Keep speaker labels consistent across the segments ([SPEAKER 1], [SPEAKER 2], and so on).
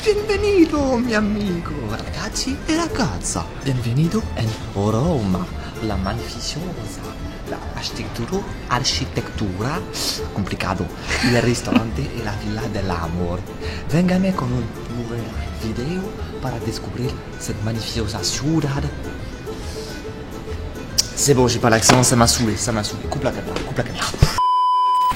[SPEAKER 1] Benvenuto, mio amico, ragazzi e ragazza. Benvenuto in Roma, la magnificosa, la arquitectura, complicado, il ristorante e la villa dell'amor. Véngame con un video para descubrir cette magnificosa ciudad. C'est bon, j'ai pas l'accent, ça m'a saoulé. Coupe la caméra.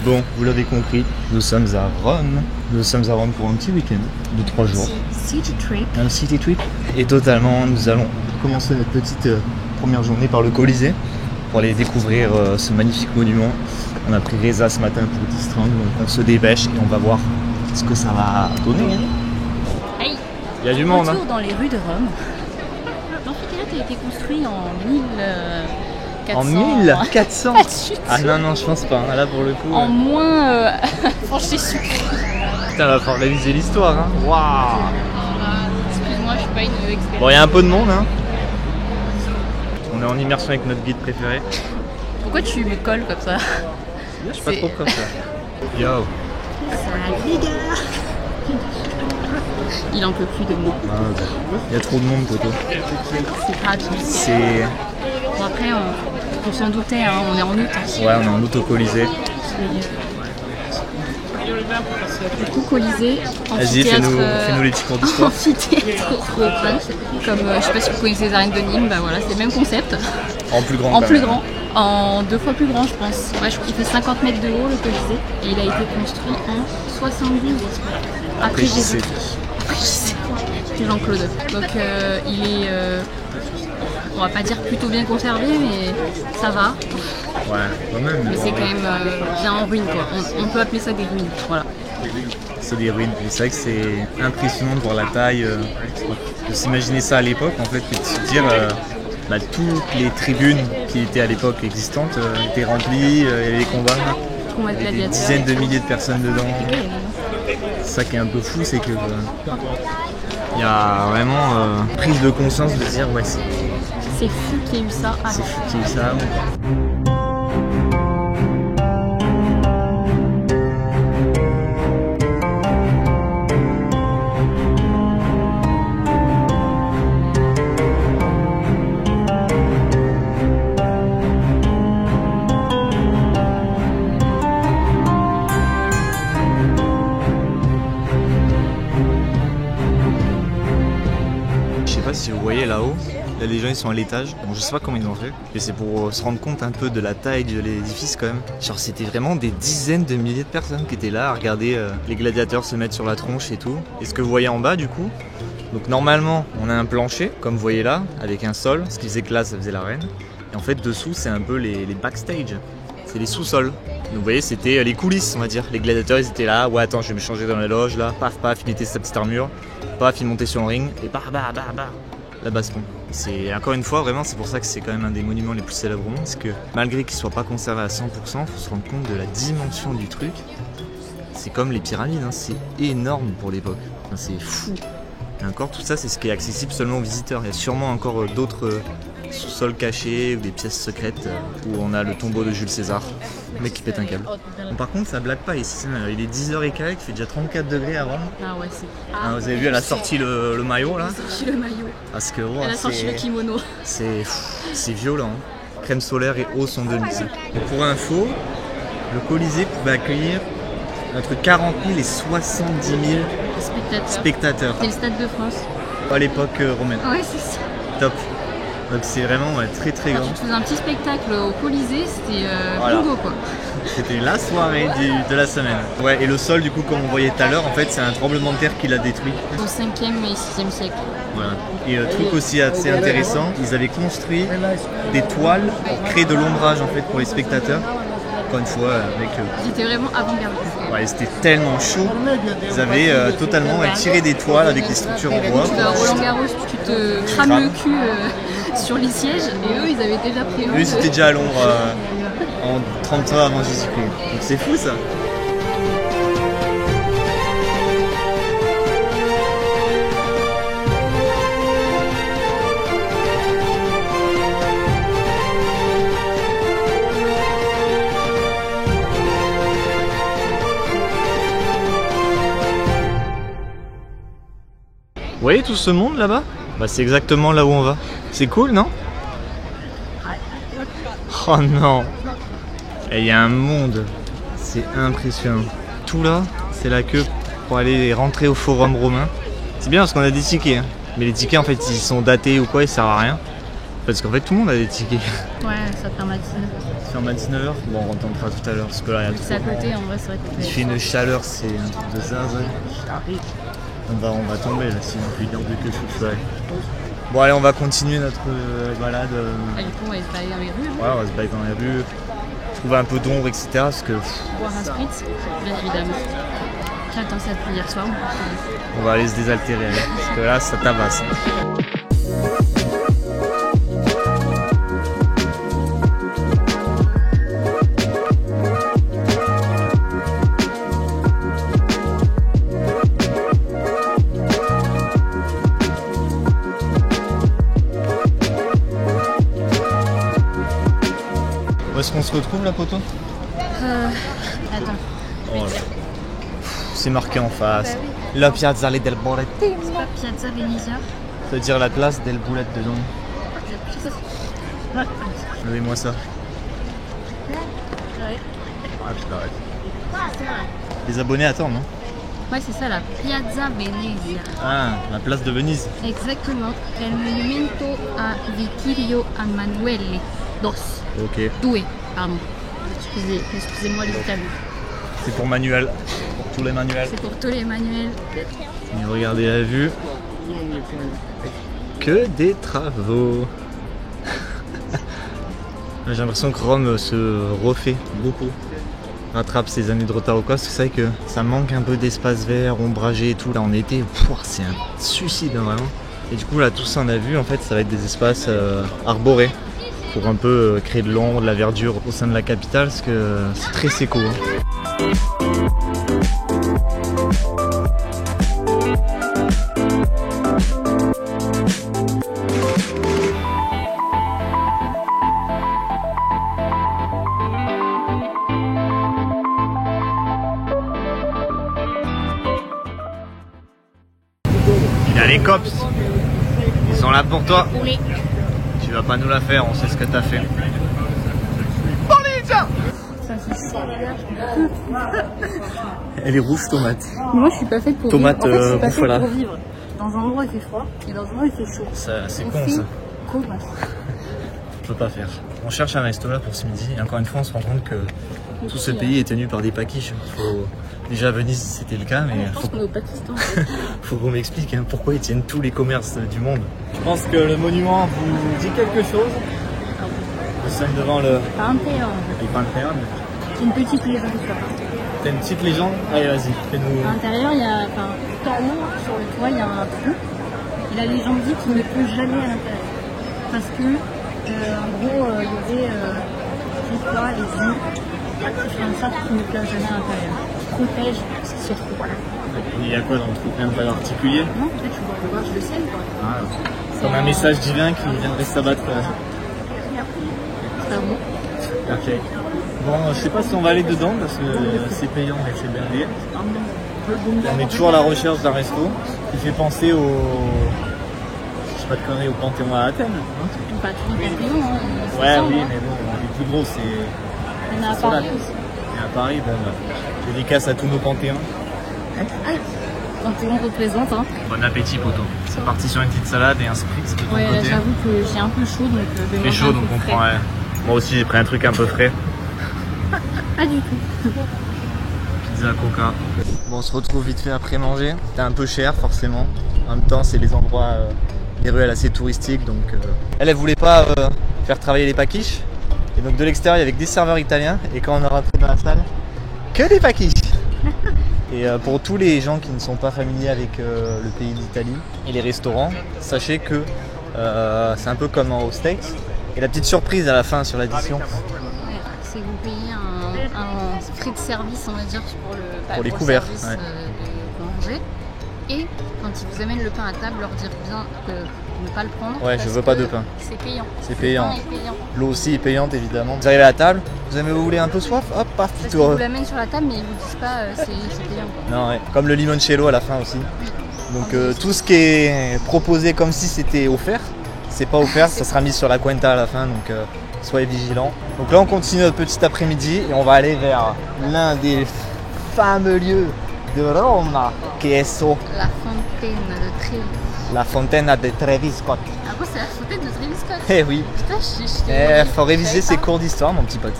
[SPEAKER 2] Bon, vous l'avez compris, nous sommes à Rome. Nous sommes à Rome pour un petit week-end de 3 jours.
[SPEAKER 3] City trip.
[SPEAKER 2] Un city trip. Et totalement, nous allons commencer notre petite première journée par le Colisée pour aller découvrir ce magnifique monument. On a pris Reza ce matin pour distraire, donc on se dépêche et on va voir ce que ça va donner.
[SPEAKER 3] Hey.
[SPEAKER 2] Il y a du monde.
[SPEAKER 3] Retour dans les rues de Rome. L'amphithéâtre a été construit en 1400.
[SPEAKER 2] En 1400. Ah non, je pense pas, là pour le coup.
[SPEAKER 3] En moins. Franchement, sucré.
[SPEAKER 2] Putain, va falloir réviser l'histoire, hein. Waouh.
[SPEAKER 3] Excuse-moi, je suis pas une experte.
[SPEAKER 2] Bon, il y a un peu de monde, hein. On est en immersion avec notre guide préféré.
[SPEAKER 3] Pourquoi tu me colles comme ça?
[SPEAKER 2] Je suis pas trop comme ça. Yo.
[SPEAKER 3] Salut les gars. Il en peut plus de moi.
[SPEAKER 2] Il y a trop de monde, Toto.
[SPEAKER 3] C'est gratuit.
[SPEAKER 2] C'est...
[SPEAKER 3] Bon, après, on s'en doutait, hein, on est en août. Hein.
[SPEAKER 2] Ouais, on est en août au Colisée.
[SPEAKER 3] Du coup, Colisée,
[SPEAKER 2] Vas-y, fais-nous les petits cours d'histoire.
[SPEAKER 3] Amphithéâtre romain, comme je sais pas si vous connaissez les arènes de Nîmes, bah voilà, c'est le même concept.
[SPEAKER 2] En plus grand.
[SPEAKER 3] En plus grand, en 2 fois plus grand, je pense. Ouais, je crois qu'il fait 50 mètres de haut le Colisée et il a été construit en 70 après Jésus. C'est Jean-Claude. Donc il est, on va pas dire plutôt bien conservé, mais ça va.
[SPEAKER 2] Ouais, quand même.
[SPEAKER 3] Mais c'est quand même bien en ruine, quoi. On peut appeler ça des ruines, voilà.
[SPEAKER 2] C'est des ruines. Et c'est vrai que c'est impressionnant de voir la taille, de s'imaginer ça à l'époque, en fait, et de se dire toutes les tribunes qui étaient à l'époque existantes étaient remplies, il y avait des combats, il y avait des dizaines de milliers de personnes dedans. C'est ça qui est un peu fou, c'est que il y a vraiment prise de conscience de dire ouais,
[SPEAKER 3] c'est fou qu'il y ait eu ça avant.
[SPEAKER 2] C'est fou qu'il y ait eu ça avant. Je sais pas si vous voyez là-haut, là les gens ils sont à l'étage, bon je sais pas comment ils ont fait, mais c'est pour se rendre compte un peu de la taille de l'édifice quand même. Genre c'était vraiment des dizaines de milliers de personnes qui étaient là à regarder les gladiateurs se mettre sur la tronche et tout. Et ce que vous voyez en bas du coup, donc normalement on a un plancher, comme vous voyez là, avec un sol, ce qui faisait que là ça faisait l'arène. Et en fait dessous c'est un peu les backstage, c'est les sous-sols. Donc vous voyez c'était les coulisses on va dire, les gladiateurs ils étaient là, ouais attends je vais me changer dans la loge là, paf paf il mettait sa petite armure, paf il montait sur le ring et bah la baston. C'est encore une fois vraiment c'est pour ça que c'est quand même un des monuments les plus célèbres au monde, parce que malgré qu'il soit pas conservé à 100%, faut se rendre compte de la dimension du truc. C'est comme les pyramides, hein, c'est énorme pour l'époque, enfin, c'est fou. Et encore tout ça c'est ce qui est accessible seulement aux visiteurs, il y a sûrement encore d'autres sous-sols cachés ou des pièces secrètes où on a le tombeau de Jules César, le mec qui pète un câble. Bon, par contre ça blague pas ici, il est 10h15, il fait déjà 34 degrés à Rome.
[SPEAKER 3] Ah ouais c'est...
[SPEAKER 2] Vous avez vu elle a sorti le maillot là.
[SPEAKER 3] Elle a sorti le maillot.
[SPEAKER 2] Parce que,
[SPEAKER 3] elle a sorti le kimono.
[SPEAKER 2] C'est violent, hein. Crème solaire et eau sont de mise. Pour info, le Colisée pouvait accueillir entre 40 000 et 70 000 spectateurs.
[SPEAKER 3] C'est le Stade de France.
[SPEAKER 2] À l'époque romaine.
[SPEAKER 3] Ouais c'est ça.
[SPEAKER 2] Top. Donc c'est vraiment très très grand.
[SPEAKER 3] Quand tu faisais un petit spectacle au Colisée, c'était
[SPEAKER 2] voilà.
[SPEAKER 3] bingo quoi.
[SPEAKER 2] C'était la soirée de la semaine. Ouais, et le sol du coup comme on voyait tout à l'heure, en fait c'est un tremblement de terre qui l'a détruit.
[SPEAKER 3] Au 5e et 6e siècle.
[SPEAKER 2] Voilà. Et truc aussi assez intéressant, ils avaient construit des toiles pour créer de l'ombrage en fait pour les spectateurs. Encore une fois avec...
[SPEAKER 3] Ils étaient vraiment avant-gardistes.
[SPEAKER 2] Ouais, c'était tellement chaud, ils avaient totalement tiré des toiles avec des structures en bois.
[SPEAKER 3] Tu vas à Roland Garros, tu te crames le cul sur les sièges et eux ils avaient déjà prévu.
[SPEAKER 2] Eux ils étaient déjà à Londres en 30 ans avant Jésus-Christ. Donc c'est fou ça. Vous voyez tout ce monde là-bas? Bah c'est exactement là où on va. C'est cool, non? Oh non! Et il y a un monde. C'est impressionnant. Tout là, c'est la queue pour aller rentrer au forum romain. C'est bien parce qu'on a des tickets. Hein. Mais les tickets en fait ils sont datés ou quoi, ils servent à rien. Parce qu'en fait tout le monde a des tickets.
[SPEAKER 3] Ouais, ça ferme à 19h.
[SPEAKER 2] Ça ferme à 19h? Bon on rentendra tout à l'heure parce que là il y a
[SPEAKER 3] C'est à côté, en vrai, c'est vrai que
[SPEAKER 2] il fait une chaleur, c'est un truc de zinzin. On va tomber là, sinon on peut dire de que je soirée. Bon allez, on va continuer notre balade.
[SPEAKER 3] Ah, du coup, on va se balader dans les rues.
[SPEAKER 2] Ouais, on va se balader dans les rues, trouver un peu d'ombre, etc. Parce que
[SPEAKER 3] Boire un spritz, bien évidemment. J'attends ça depuis hier soir.
[SPEAKER 2] on va aller se désaltérer, allez, parce que là ça tabasse. Où est-ce qu'on se retrouve là, poto?
[SPEAKER 3] Attends.
[SPEAKER 2] Oh là. C'est marqué en face. La Piazzale del Bolettino.
[SPEAKER 3] C'est pas Piazza Venezia?
[SPEAKER 2] Ça veut dire la place del Boulette dedans. Donnez-moi ça. Ah putain, arrête. Les abonnés attendent, non?
[SPEAKER 3] Ouais, c'est ça, la Piazza Venezia.
[SPEAKER 2] Ah, la place de Venise.
[SPEAKER 3] Exactement. È il monumento a Vittorio Emanuele II.
[SPEAKER 2] Ok.
[SPEAKER 3] Doué, pardon. Excusez-moi l'italien.
[SPEAKER 2] C'est pour Manuel. Pour tous les manuels.
[SPEAKER 3] C'est pour tous les manuels.
[SPEAKER 2] Et regardez la vue. Que des travaux. J'ai l'impression que Rome se refait beaucoup. Rattrape ses années de retard au quoi, parce que c'est vrai que ça manque un peu d'espace vert, ombragé et tout. Là en été, c'est un suicide hein, vraiment. Et du coup là tout ça on a vu en fait ça va être des espaces arborés pour un peu créer de l'ombre, de la verdure au sein de la capitale parce que c'est très séco. Hein. Il y a les cops, ils sont là pour toi.
[SPEAKER 3] Oui.
[SPEAKER 2] Tu vas pas nous la faire, on sait ce que t'as fait.
[SPEAKER 3] Ça c'est ça.
[SPEAKER 2] Elle est rouge tomate.
[SPEAKER 3] Moi je suis pas faite pour
[SPEAKER 2] Tomate,
[SPEAKER 3] vivre. En fait, je suis pas faite
[SPEAKER 2] voilà.
[SPEAKER 3] pour vivre. Dans un endroit il fait froid et dans un endroit il fait chaud.
[SPEAKER 2] C'est
[SPEAKER 3] On
[SPEAKER 2] con
[SPEAKER 3] fait
[SPEAKER 2] ça.
[SPEAKER 3] comment?
[SPEAKER 2] Je peux pas faire. On cherche un resto là pour ce midi et encore une fois on se rend compte que tout ce pays est tenu par des paquiches. Déjà à Venise c'était le cas mais
[SPEAKER 3] Je pense qu'on est au Pakistan.
[SPEAKER 2] faut qu'on m'explique hein, pourquoi ils tiennent tous les commerces du monde. Je pense que le monument vous dit quelque chose. Nous sommes devant le Panthéon.
[SPEAKER 3] C'est une petite légende ça.
[SPEAKER 2] T'as une petite légende? Allez vas-y, fais-nous.
[SPEAKER 3] À l'intérieur il y a, enfin tout en haut sur le toit il y a un trou. Et la légende dit qu'il ne peut jamais à l'intérieur. Parce que en gros il y avait je sais pas, les yeux qui fait un sac qui ne place jamais à l'intérieur. Qui protège ce trou. Voilà.
[SPEAKER 2] Il y a quoi dans le trou? Rien de particulier?
[SPEAKER 3] Non, peut-être tu vois le voir, je le sais quoi.
[SPEAKER 2] Ah, comme un message divin qui viendrait s'abattre.
[SPEAKER 3] C'est bon.
[SPEAKER 2] Ok. Bon, je sais pas si on va aller dedans parce que c'est payant mais c'est blindé. On est toujours à la recherche d'un resto qui fait penser au... Je sais pas de conneries, au Panthéon à Athènes.
[SPEAKER 3] Pas tous les Panthéons, hein.
[SPEAKER 2] Ouais, oui, mais bon, les plus gros c'est...
[SPEAKER 3] Il y en a à Paris aussi.
[SPEAKER 2] Et à Paris, bon, bah, dédicace à tous nos Panthéons.
[SPEAKER 3] Panthéon représente, hein.
[SPEAKER 2] Bon appétit, poto. C'est parti sur une petite salade et un spritz de ton
[SPEAKER 3] Ouais,
[SPEAKER 2] côté.
[SPEAKER 3] j'avoue que j'ai un peu chaud, donc je vais
[SPEAKER 2] Il fait chaud, donc on prend... Ouais. Moi aussi, j'ai pris un truc un peu frais.
[SPEAKER 3] Pas du tout.
[SPEAKER 2] Pizza coca. Bon, on se retrouve vite fait après manger. C'était un peu cher, forcément. En même temps, c'est les endroits, les ruelles assez touristiques, donc... Elle voulait pas faire travailler les paquiches. Et donc de l'extérieur, il y avait que des serveurs italiens. Et quand on est rentré dans la salle, que des paquiches. Et pour tous les gens qui ne sont pas familiers avec le pays d'Italie et les restaurants, sachez que c'est un peu comme aux States. Et la petite surprise à la fin sur l'addition,
[SPEAKER 3] C'est que vous payez un frais de service, on va dire, pour
[SPEAKER 2] les couverts,
[SPEAKER 3] service,
[SPEAKER 2] ouais.
[SPEAKER 3] de manger. Et quand ils vous amènent le pain à table, leur dire bien de ne pas le prendre.
[SPEAKER 2] Ouais, je veux pas de pain.
[SPEAKER 3] C'est payant.
[SPEAKER 2] C'est payant.
[SPEAKER 3] Le pain est payant.
[SPEAKER 2] L'eau aussi est payante évidemment. Vous arrivez à la table, vous voulez un peu soif, hop, paf,
[SPEAKER 3] Parce
[SPEAKER 2] petit
[SPEAKER 3] qu'ils
[SPEAKER 2] tour.
[SPEAKER 3] vous l'amènent sur la table, mais ils vous disent pas c'est payant. Quoi.
[SPEAKER 2] Non, ouais. Comme le limoncello à la fin aussi. Donc tout ce qui est proposé comme si c'était offert, c'est pas offert, ça sera mis sur la cuenta à la fin, donc soyez vigilants. Donc là on continue notre petit après-midi et on va aller vers l'un des fameux lieux de Rome, qui est
[SPEAKER 3] La fontaine de Trevi.
[SPEAKER 2] la Fontana de Trevi Scott.
[SPEAKER 3] Ah bon, c'est la fontaine de Trevi Scott?
[SPEAKER 2] Eh oui,
[SPEAKER 3] Putain, je
[SPEAKER 2] faut réviser ses cours d'histoire mon petit pote.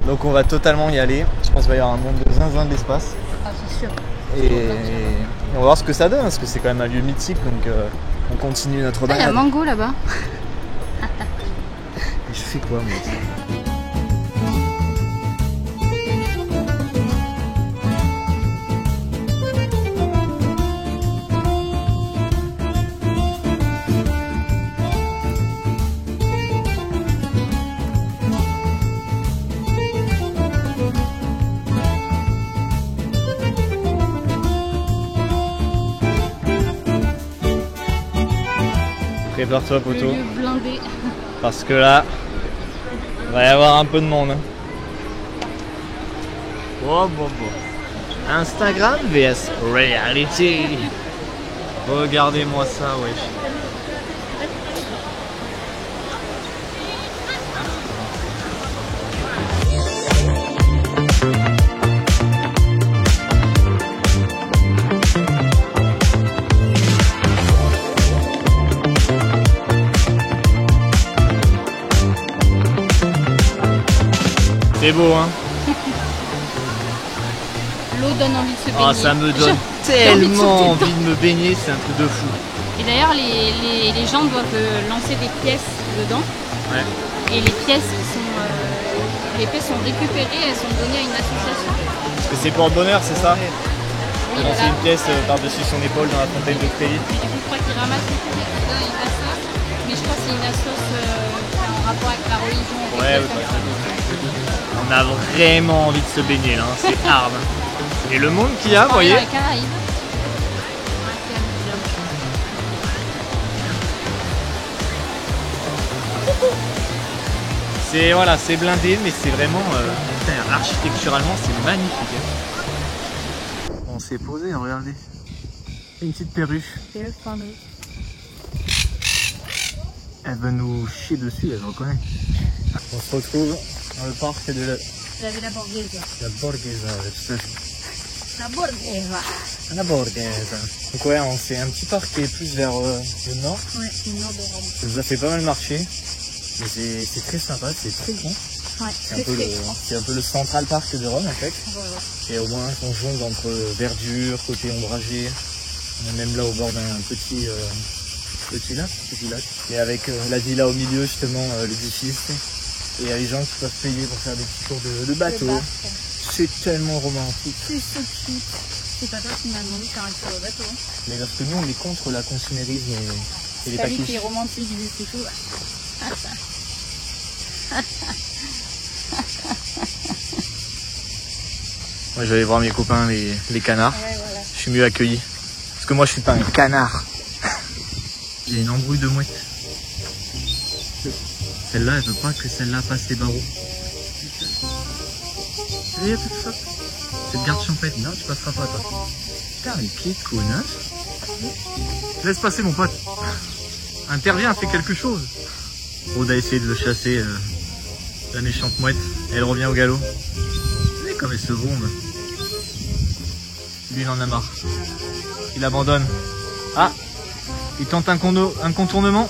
[SPEAKER 2] Donc on va totalement y aller, je pense qu'il va y avoir un monde de zinzin de l'espace.
[SPEAKER 3] Ah, c'est sûr.
[SPEAKER 2] Et on va voir ce que ça donne, parce que c'est quand même un lieu mythique, donc on continue notre
[SPEAKER 3] Ah, il y a
[SPEAKER 2] balade.
[SPEAKER 3] Mango là-bas.
[SPEAKER 2] Je fais quoi moi aussi? Prépare-toi
[SPEAKER 3] Le
[SPEAKER 2] poteau,
[SPEAKER 3] lieu blindé.
[SPEAKER 2] parce que là, il va y avoir un peu de monde. Oh, bon. Instagram vs Reality. Regardez-moi ça, wesh. C'est beau, hein?
[SPEAKER 3] L'eau donne envie de se baigner.
[SPEAKER 2] Ah, ça me donne
[SPEAKER 3] J'ai envie de
[SPEAKER 2] tellement
[SPEAKER 3] sauter
[SPEAKER 2] envie de me baigner, c'est un truc de fou.
[SPEAKER 3] Et d'ailleurs, les gens doivent lancer des pièces dedans.
[SPEAKER 2] Ouais.
[SPEAKER 3] Et les pièces sont récupérées, elles sont données à une association.
[SPEAKER 2] Parce que c'est pour le bonheur, c'est ça?
[SPEAKER 3] Oui,
[SPEAKER 2] Lancer
[SPEAKER 3] voilà.
[SPEAKER 2] une pièce par-dessus son épaule dans la fontaine de Trevi.
[SPEAKER 3] Et du coup, je crois qu'ils ramassent les pièces dedans, ils passent ça. Mais je crois que c'est une association en rapport avec la religion.
[SPEAKER 2] Ouais, on a vraiment envie de se baigner là, hein, c'est hard. Et le monde qu'il y a, vous voyez?
[SPEAKER 3] Dans les Caraïbes.
[SPEAKER 2] C'est voilà, c'est blindé, mais c'est vraiment putain, architecturalement c'est magnifique. Hein. On s'est posé, regardez. Une petite perruche. Elle veut nous chier dessus, elle reconnaît. On se retrouve dans le parc de
[SPEAKER 3] La Villa Borghese.
[SPEAKER 2] la Borghese.
[SPEAKER 3] La Borghese.
[SPEAKER 2] La Borghese. Donc ouais, c'est un petit parc qui est plus vers le nord.
[SPEAKER 3] Ouais, le nord de Rome.
[SPEAKER 2] Ça nous a fait pas mal marcher. Mais c'est très sympa, c'est très grand.
[SPEAKER 3] Ouais,
[SPEAKER 2] C'est un peu le Central Park de Rome en fait. Et au moins on jongle entre verdure, côté ombragé. On est même là au bord d'un petit lac. Et avec la villa au milieu justement, l'édifice. Et il y a les gens qui peuvent payer pour faire des petits tours de bateau. C'est tellement romantique.
[SPEAKER 3] C'est so cute. C'est pas toi qui m'as demandé de faire un tour au bateau.
[SPEAKER 2] Mais parce que nous on est contre la consumérisme et les
[SPEAKER 3] T'as dit que
[SPEAKER 2] paquets.
[SPEAKER 3] c'est romantique, c'est tout.
[SPEAKER 2] Moi je vais aller voir mes copains les canards.
[SPEAKER 3] Ouais, voilà.
[SPEAKER 2] Je suis mieux accueilli. Parce que moi je suis pas un canard. Il y a une embrouille de mouettes. Celle-là, elle veut pas que celle-là passe les barreaux. Et tout ça. Cette garde champêtre, non, tu passeras pas toi. Putain, mais qui est connasse. Laisse passer mon pote. Interviens, fais quelque chose. Rod a essayé de le chasser, la méchante mouette. Elle revient au galop. Vous savez comme elle se bombe. Lui, il en a marre. Il abandonne. Ah, il tente un contournement.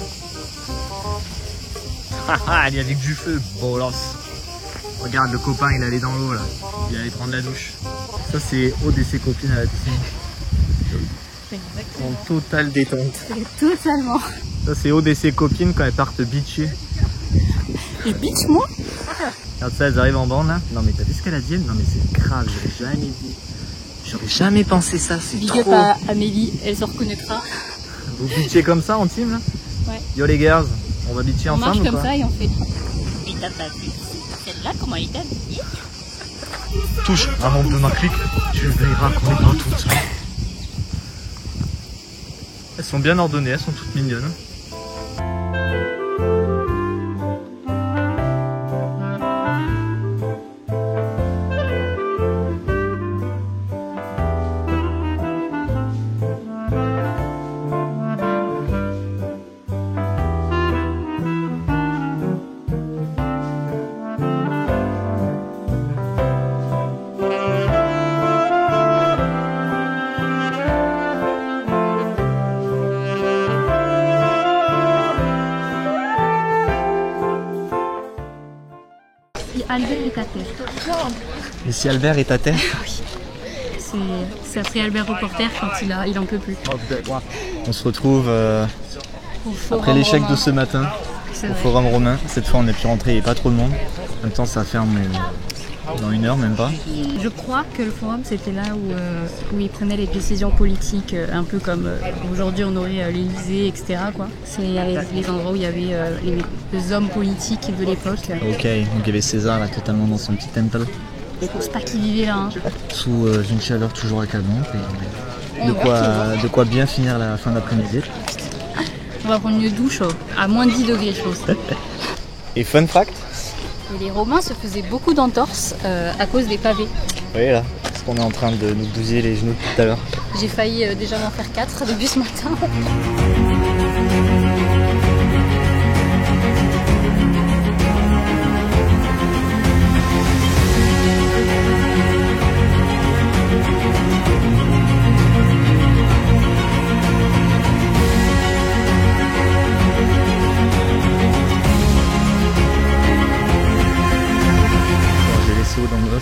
[SPEAKER 2] Haha, il y avait que du feu. Bon, lance. Regarde, le copain, il allait dans l'eau là. Il allait prendre la douche. Ça, c'est Aude et ses copines à la piscine. En totale détente.
[SPEAKER 3] Totalement.
[SPEAKER 2] Ça, c'est Aude et ses copines quand elles partent bitcher.
[SPEAKER 3] Et bitch moi.
[SPEAKER 2] Regarde ça, elles arrivent en bande là. Non, mais t'as vu ce qu'elle a dit? Non, mais c'est grave, j'aurais jamais dit. J'aurais jamais pensé ça, c'est
[SPEAKER 3] Big
[SPEAKER 2] trop.
[SPEAKER 3] up à Amélie, elle se reconnaîtra.
[SPEAKER 2] Vous bitchez comme ça en team là?
[SPEAKER 3] Ouais.
[SPEAKER 2] Yo les girls, on va bitcher
[SPEAKER 3] On marche
[SPEAKER 2] ensemble ou
[SPEAKER 3] comme
[SPEAKER 2] quoi?
[SPEAKER 3] ça et on fait. Et t'as pas vu celle-là, comment elle est habillée?
[SPEAKER 2] Touche un membre de ma clique, tu verras qu'on est pas toutes. Elles sont bien ordonnées, elles sont toutes mignonnes.
[SPEAKER 3] Albert est à terre.
[SPEAKER 2] Et si Albert est à terre?
[SPEAKER 3] C'est après Albert Reporter quand il en peut plus.
[SPEAKER 2] On se retrouve après l'échec de ce matin au Forum Romain. Cette fois on a pu rentrer, il n'y a pas trop de monde. En même temps ça ferme dans 1 heure, même pas.
[SPEAKER 3] Je crois que le forum c'était là où ils prenaient les décisions politiques, un peu comme aujourd'hui on aurait l'Élysée, etc. C'est les endroits où il y avait les hommes politiques de l'époque.
[SPEAKER 2] Ok, donc il y avait César là totalement dans son petit temple.
[SPEAKER 3] Je pense pas qu'il vivait là.
[SPEAKER 2] Sous une chaleur toujours accablante. Et de quoi bien finir la fin d'après-midi.
[SPEAKER 3] On va prendre une douche à moins de 10 degrés je pense.
[SPEAKER 2] Et fun fact,
[SPEAKER 3] Et les Romains se faisaient beaucoup d'entorses à cause des pavés.
[SPEAKER 2] oui là, parce qu'on est en train de nous bousiller les genoux tout à l'heure.
[SPEAKER 3] J'ai failli déjà m'en faire 4 depuis ce matin.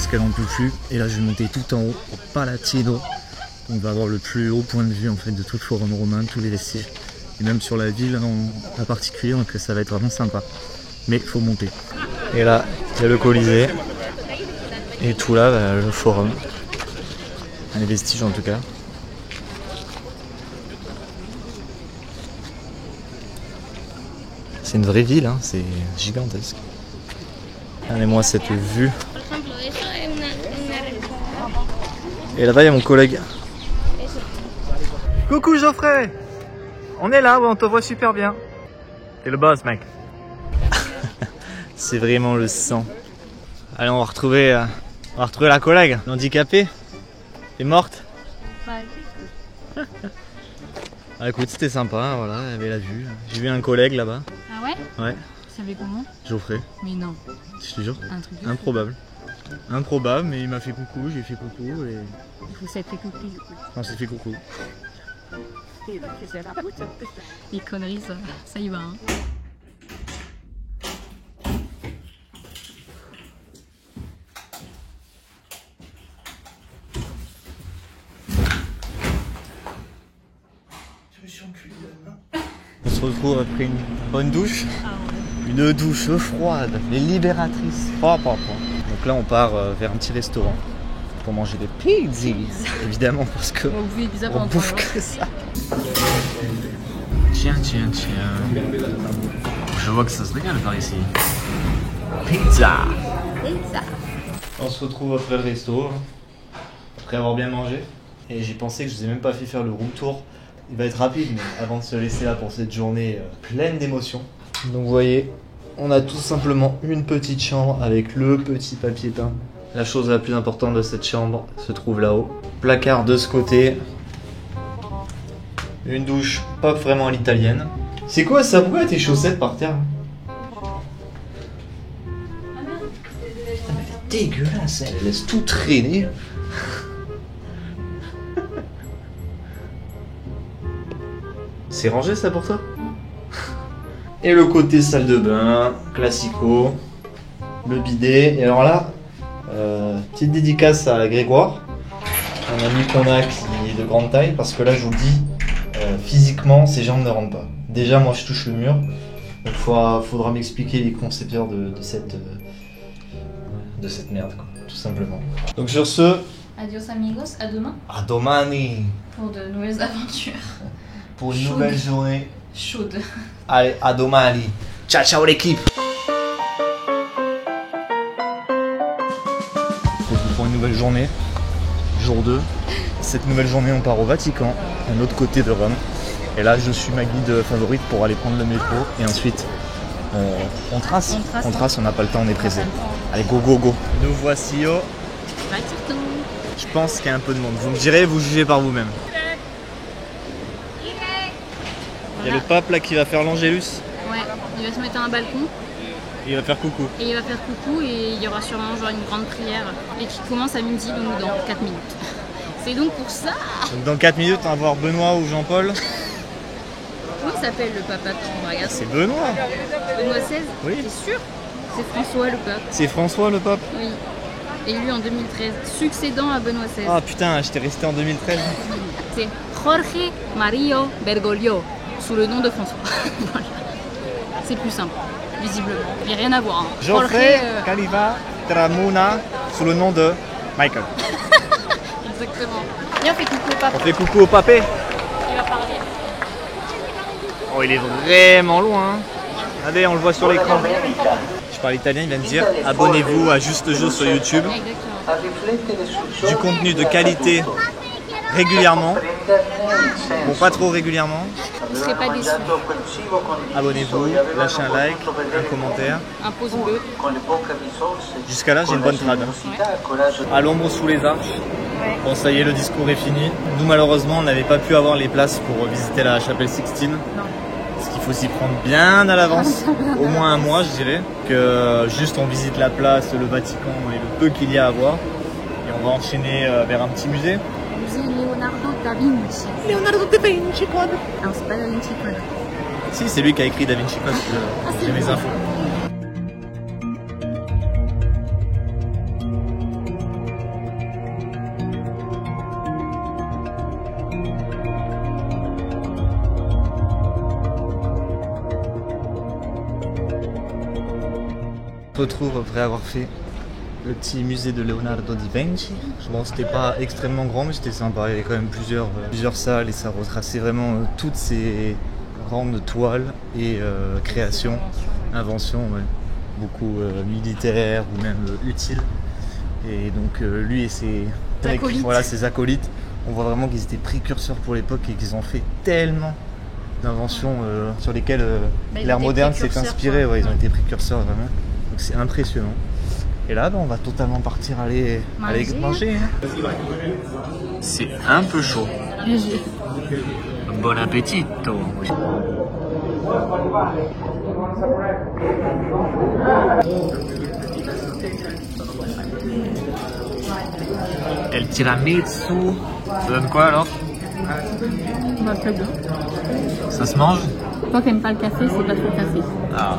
[SPEAKER 2] Qu'elle en peut plus, et là je vais monter tout en haut au Palatino. On va avoir le plus haut point de vue en fait de tout le Forum Romain, tous les vestiges, et même sur la ville en particulier, donc ça va être vraiment sympa. Mais il faut monter. Et là, il y a le Colisée, et tout là, le Forum. Les vestiges en tout cas. C'est une vraie ville, hein, c'est gigantesque. Regardez-moi cette vue. Et là-bas, il y a mon collègue. Coucou Geoffrey! On est là, ouais, on te voit super bien. T'es le boss, mec. C'est vraiment le sang. Allez, on va retrouver la collègue, l'handicapée. T'es morte?
[SPEAKER 3] Ouais.
[SPEAKER 2] Ah, écoute, c'était sympa, hein, voilà, il y avait la vue. J'ai vu un collègue là-bas.
[SPEAKER 3] Ah ouais?
[SPEAKER 2] Ouais.
[SPEAKER 3] Tu savais comment?
[SPEAKER 2] Geoffrey.
[SPEAKER 3] Mais non.
[SPEAKER 2] Je te jure.
[SPEAKER 3] Un truc de
[SPEAKER 2] Improbable. Improbable, mais il m'a fait coucou, j'ai fait coucou et...
[SPEAKER 3] Vous s'est fait coucou.
[SPEAKER 2] On s'est fait coucou.
[SPEAKER 3] Les conneries, ça y va. Hein.
[SPEAKER 2] On se retrouve après une bonne douche. Une douche froide, mais libératrice. Donc là on part vers un petit restaurant pour manger des pizzas. Évidemment parce que on bouffe que ça. Tiens. Je vois que ça se régale par ici. Pizza. On se retrouve après le resto, après avoir bien mangé. Et j'ai pensé que je vous ai même pas fait faire le room tour. Il va être rapide, mais avant de se laisser là pour cette journée pleine d'émotions. Donc vous voyez, on a tout simplement une petite chambre avec le petit papier peint. La chose la plus importante de cette chambre se trouve là-haut. Placard de ce côté. Une douche pas vraiment à l'italienne. C'est quoi ça? Pourquoi tes chaussettes par terre? Putain, mais elle est dégueulasse, elle laisse tout traîner. C'est rangé ça pour toi? Et le côté salle de bain, classico, le bidet. Et alors là, petite dédicace à Grégoire, un ami qu'on a qui est de grande taille, parce que là je vous le dis, physiquement ses jambes ne rentrent pas. Déjà moi je touche le mur, donc faudra m'expliquer les concepteurs de cette merde quoi, tout simplement. Donc sur ce...
[SPEAKER 3] Adios amigos, à demain.
[SPEAKER 2] A domani.
[SPEAKER 3] Pour de nouvelles aventures.
[SPEAKER 2] Pour une nouvelle journée.
[SPEAKER 3] Chaude.
[SPEAKER 2] Allez, à domani. Ciao l'équipe. Pour une nouvelle journée, jour 2. Cette nouvelle journée, on part au Vatican, à l'autre côté de Rome. Et là, je suis ma guide favorite pour aller prendre le métro. Et ensuite, on trace. On n'a pas le temps, on est pressé. Allez, go. Nous voici au
[SPEAKER 3] Vatican.
[SPEAKER 2] Je pense qu'il y a un peu de monde. Vous me direz, vous jugez par vous-même. Il y a le pape là qui va faire l'Angélus.
[SPEAKER 3] Ouais, il va se mettre à un balcon.
[SPEAKER 2] Et il va faire coucou.
[SPEAKER 3] Et il va faire coucou et il y aura sûrement genre une grande prière. Et qui commence à midi, donc dans 4 minutes. C'est donc pour ça.
[SPEAKER 2] Donc dans 4 minutes, on va voir Benoît ou Jean-Paul.
[SPEAKER 3] Comment il s'appelle le papa? On va regarder.
[SPEAKER 2] C'est Benoît.
[SPEAKER 3] Benoît XVI?
[SPEAKER 2] Oui.
[SPEAKER 3] T'es sûr? C'est François le pape.
[SPEAKER 2] C'est François le pape?
[SPEAKER 3] Oui. Élu en 2013, succédant à Benoît XVI.
[SPEAKER 2] Ah putain, j'étais resté en 2013.
[SPEAKER 3] C'est Jorge Mario Bergoglio, sous le nom de François. Voilà. C'est plus simple, visiblement. Il n'y a rien à voir. Hein.
[SPEAKER 2] Geoffrey Caliva Tramuna, sous le nom de Michael.
[SPEAKER 3] Exactement. Viens, on fait coucou au pape.
[SPEAKER 2] On fait coucou au papé.
[SPEAKER 3] Il va parler.
[SPEAKER 2] Oh, il est vraiment loin. Regardez, on le voit sur l'écran. Je parle italien, il vient de dire abonnez-vous à Juste Joe sur YouTube.
[SPEAKER 3] Exactement.
[SPEAKER 2] Du contenu de qualité régulièrement. Bon, pas trop régulièrement.
[SPEAKER 3] Vous ne serez pas déçus.
[SPEAKER 2] Abonnez-vous, lâchez un like, un commentaire.
[SPEAKER 3] Un pouce bleu.
[SPEAKER 2] Jusqu'à là, j'ai une bonne trad. À l'ombre sous les arches.
[SPEAKER 3] Ouais.
[SPEAKER 2] Bon, ça y est, le discours est fini. Nous, malheureusement, on n'avait pas pu avoir les places pour visiter la chapelle Sixtine. Parce qu'il faut s'y prendre bien à l'avance, au moins un mois, je dirais. Que juste on visite la place, le Vatican et le peu qu'il y a à voir. Et on va enchaîner vers un petit musée.
[SPEAKER 3] Musée Leonardo da Vinci.
[SPEAKER 2] Leonardo da Vinci Code.
[SPEAKER 3] Non, c'est pas Da Vinci Code.
[SPEAKER 2] Si, c'est lui qui a écrit Da Vinci Code. J'ai mes infos. On se retrouve après avoir fait le petit musée de Leonardo da Vinci. Bon, c'était pas extrêmement grand, mais c'était sympa. Il y avait quand même plusieurs salles et ça retraçait vraiment toutes ces grandes toiles et créations, inventions, ouais. Beaucoup militaires ou même utiles. Et donc lui et ses
[SPEAKER 3] acolytes.
[SPEAKER 2] Voilà, ses acolytes, on voit vraiment qu'ils étaient précurseurs pour l'époque et qu'ils ont fait tellement d'inventions sur lesquelles l'ère moderne s'est inspirée. Ouais, ils ont été précurseurs vraiment. Donc c'est impressionnant. Et là, on va totalement partir aller manger. C'est un peu chaud.
[SPEAKER 3] Léger.
[SPEAKER 2] Bon appétit. El tiramisu. Ça donne quoi alors?
[SPEAKER 3] Bah, très bien.
[SPEAKER 2] Ça se mange?
[SPEAKER 3] Toi qui n'aimes pas le café, c'est pas trop café.
[SPEAKER 2] Ah.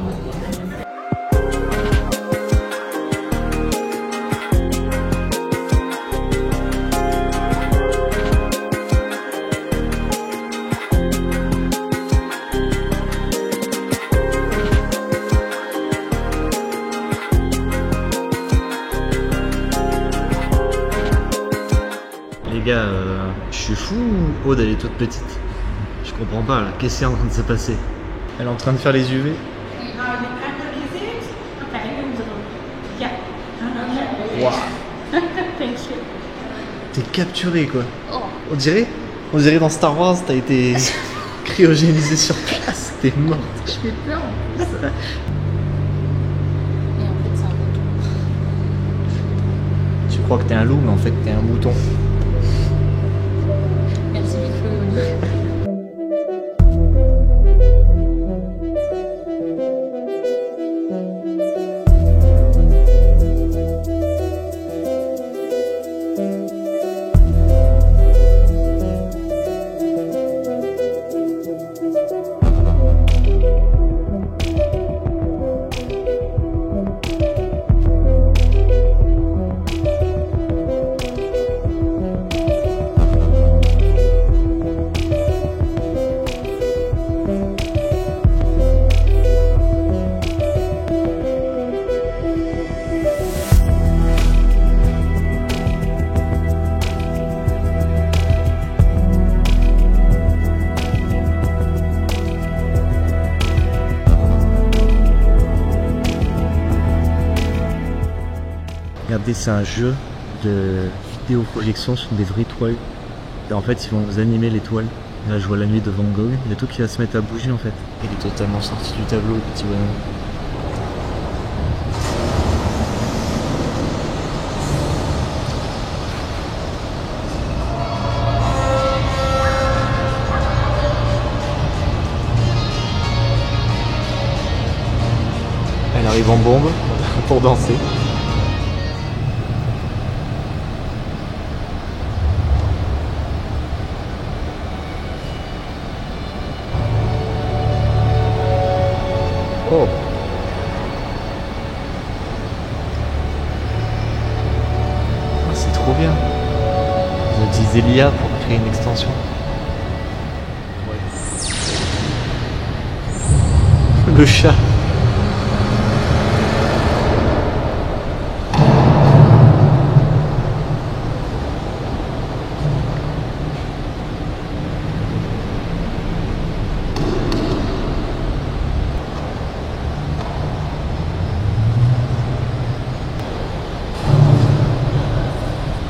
[SPEAKER 2] Les gars, je suis fou ou Aude elle est toute petite? Je comprends pas là, qu'est-ce qui est en train de se passer? Elle est en train de faire les UV? Wow. T'es capturé quoi. On dirait dans Star Wars t'as été cryogénisé sur place, t'es morte.
[SPEAKER 3] Je fais peur en plus. Et en fait, c'est un mouton.
[SPEAKER 2] Tu crois que t'es un loup, mais en fait t'es un mouton.
[SPEAKER 3] Merci, Victor.
[SPEAKER 2] Regardez, c'est un jeu de vidéo projection sur des vraies toiles. Et en fait, ils vont vous animer les toiles. Là, je vois la nuit de Van Gogh. Il y a tout qui va se mettre à bouger en fait. Il est totalement sorti du tableau, le petit bonhomme. Elle arrive en bombe pour danser. Oh. utiliser l'IA pour créer une extension. Ouais. Le chat.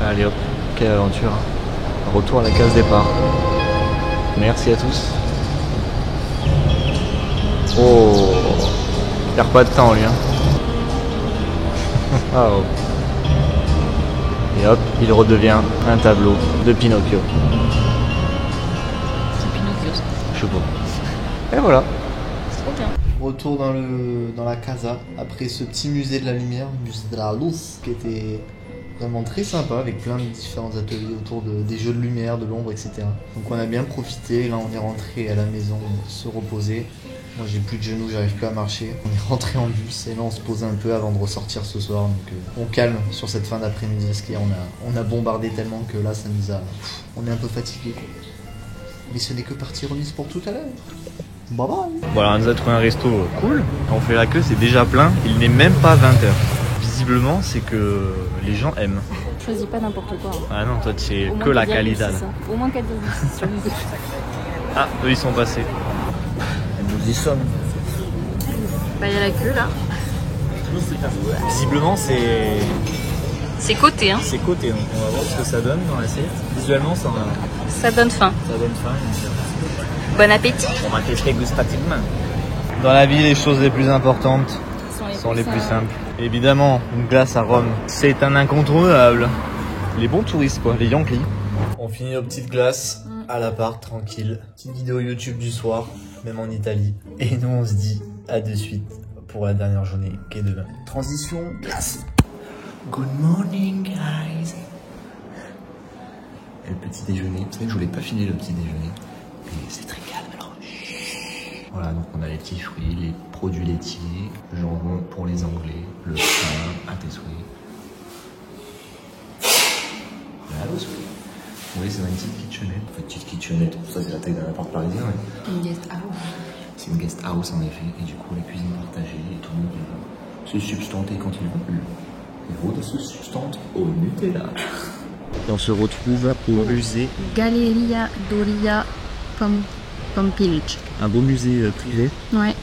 [SPEAKER 2] Allez hop, quelle aventure. Retour à la case départ. Merci à tous. Oh, il perd pas de temps lui hein. Ah, oh. Et hop, il redevient un tableau de Pinocchio.
[SPEAKER 3] C'est Pinocchio ça.
[SPEAKER 2] Je sais pas. Et voilà.
[SPEAKER 3] C'est trop bien.
[SPEAKER 1] Retour dans la casa après ce petit musée de la lumière, musée de la luz, qui était vraiment très sympa avec plein de différents ateliers autour des jeux de lumière, de l'ombre, etc. Donc on a bien profité, là on est rentré à la maison se reposer. Moi j'ai plus de genoux, j'arrive plus à marcher. On est rentré en bus et là on se pose un peu avant de ressortir ce soir. Donc on calme sur cette fin d'après-midi parce qu'on a bombardé tellement que là ça nous a... On est un peu fatigué quoi. Mais ce n'est que partie remise pour tout à l'heure. Bye bye.
[SPEAKER 2] Voilà, on nous a trouvé un resto cool. On fait la queue, c'est déjà plein. Il n'est même pas 20h. Visiblement, c'est que les gens aiment.
[SPEAKER 3] Choisis pas n'importe quoi. Hein.
[SPEAKER 2] Ah non, toi, c'est que la qualité.
[SPEAKER 3] Au moins 4,6 sur 10.
[SPEAKER 2] Ah, eux, ils sont passés.
[SPEAKER 1] Nous y sommes.
[SPEAKER 3] Bah, il y a la queue là.
[SPEAKER 2] Visiblement, c'est...
[SPEAKER 3] C'est coté, hein.
[SPEAKER 2] C'est coté, donc on va voir ce que ça donne dans l'assiette. Visuellement,
[SPEAKER 3] Ça donne faim.
[SPEAKER 2] ça donne faim.
[SPEAKER 3] Bon appétit.
[SPEAKER 2] On va tester gustativement. Dans la vie, les choses les plus importantes sont les plus simples. Évidemment, une glace à Rome, c'est un incontournable. Les bons touristes, quoi, les Yankees. On finit nos petites glaces à l'appart, tranquille. Petite vidéo YouTube du soir, même en Italie. Et nous, on se dit à de suite pour la dernière journée qui est demain. Transition glace.
[SPEAKER 1] Good morning guys. Et le petit déjeuner, c'est vrai que je voulais pas filer le petit déjeuner. Mais c'est très calme alors. Voilà, donc on a les petits fruits, les produits laitiers, le jambon pour les Anglais, le pain à tes souhaits. Voilà, le souhait. Oui, c'est une petite kitchenette. Une petite kitchenette, ça c'est la taille d'un appart parisien. Ouais.
[SPEAKER 3] Une guest house.
[SPEAKER 1] C'est une guest house en effet, et du coup la cuisine partagée et tout le monde se substanter quand ils veulent. Il faut de se substanter au Nutella. Et on se retrouve au musée.
[SPEAKER 3] Galleria Doria Pompilj.
[SPEAKER 1] Un beau musée privé.
[SPEAKER 3] Ouais.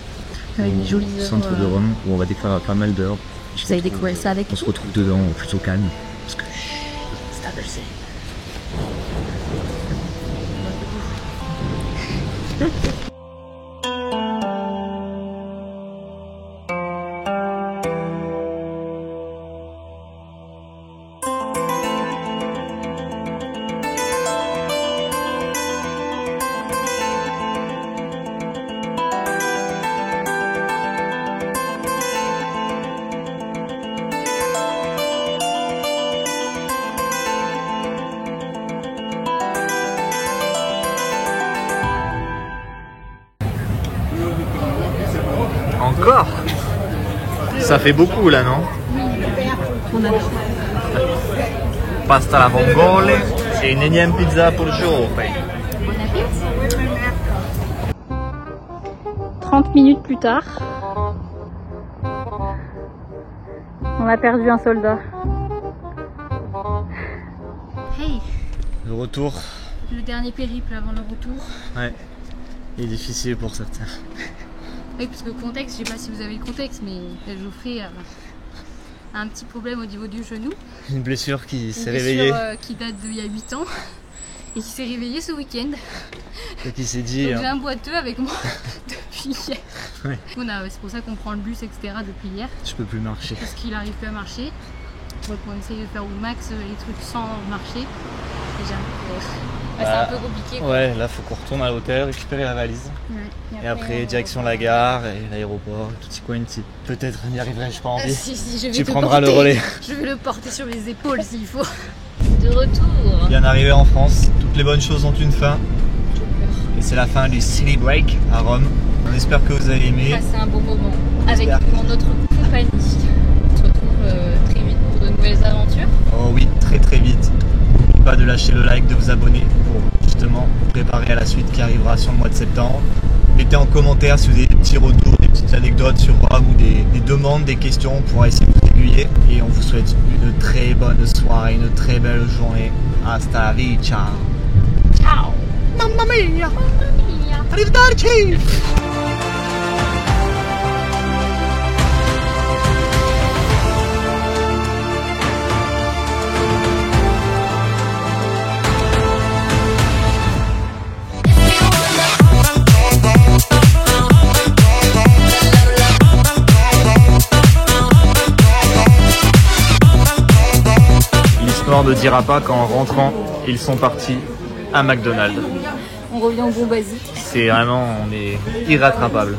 [SPEAKER 3] Avec des jolies œuvres.
[SPEAKER 1] Centre de Rome où on va découvrir pas mal d'œuvres.
[SPEAKER 3] Vous avez découvert ça avec.
[SPEAKER 1] On se retrouve dedans plutôt calme. Parce que c'est un musée.
[SPEAKER 2] Encore? Ça fait beaucoup là, non?
[SPEAKER 3] On adore.
[SPEAKER 2] Pasta alla vongole et une énième pizza pour le jour.
[SPEAKER 3] Bon appétit. 30 minutes plus tard, on a perdu un soldat. Hey,
[SPEAKER 2] Le retour,
[SPEAKER 3] le dernier périple avant le retour.
[SPEAKER 2] ouais, est difficile pour certains.
[SPEAKER 3] Oui, parce que contexte, je sais pas si vous avez le contexte, mais Geoffrey a un petit problème au niveau du genou.
[SPEAKER 2] Une blessure qui s'est
[SPEAKER 3] Une
[SPEAKER 2] réveillée.
[SPEAKER 3] blessure qui date d'il y a 8 ans et qui s'est réveillée ce week-end.
[SPEAKER 2] Et qui s'est dit.
[SPEAKER 3] Donc j'ai un boiteux avec moi depuis hier.
[SPEAKER 2] Ouais.
[SPEAKER 3] C'est pour ça qu'on prend le bus, etc. depuis hier.
[SPEAKER 2] Je peux plus marcher.
[SPEAKER 3] Parce qu'il n'arrive plus à marcher. Donc on essaye de faire au max les trucs sans marcher. Et c'est un peu compliqué. Quoi.
[SPEAKER 2] Ouais, là faut qu'on retourne à l'hôtel, récupérer la valise.
[SPEAKER 3] Ouais.
[SPEAKER 2] Et après, direction la gare et l'aéroport, tout petit coin. Peut-être n'y arriverai-je pas en vie.
[SPEAKER 3] Si, je vais
[SPEAKER 2] Tu
[SPEAKER 3] te
[SPEAKER 2] prendras
[SPEAKER 3] porter.
[SPEAKER 2] le relais.
[SPEAKER 3] Je vais le porter sur les épaules s'il faut. De retour.
[SPEAKER 2] Bien arrivé en France, toutes les bonnes choses ont une fin. Et c'est la fin du City Break à Rome. On espère que vous avez aimé.
[SPEAKER 3] C'est un bon moment avec notre compagnie. On se retrouve très vite pour de nouvelles aventures.
[SPEAKER 2] Oh oui, très très vite. pas de lâcher le like, de vous abonner pour justement vous préparer à la suite qui arrivera sur le mois de septembre. Mettez en commentaire si vous avez des petits retours, des petites anecdotes sur Rome ou des demandes, des questions, on pourra essayer de vous aiguiller. Et on vous souhaite une très bonne soirée, une très belle journée. Hasta la vista. Ciao. Mamma mia.
[SPEAKER 3] Mamma mia.
[SPEAKER 2] Arrivederci. L'histoire ne dira pas qu'en rentrant, ils sont partis à McDonald's.
[SPEAKER 3] On revient au bon basique.
[SPEAKER 2] C'est vraiment, on est irrattrapable.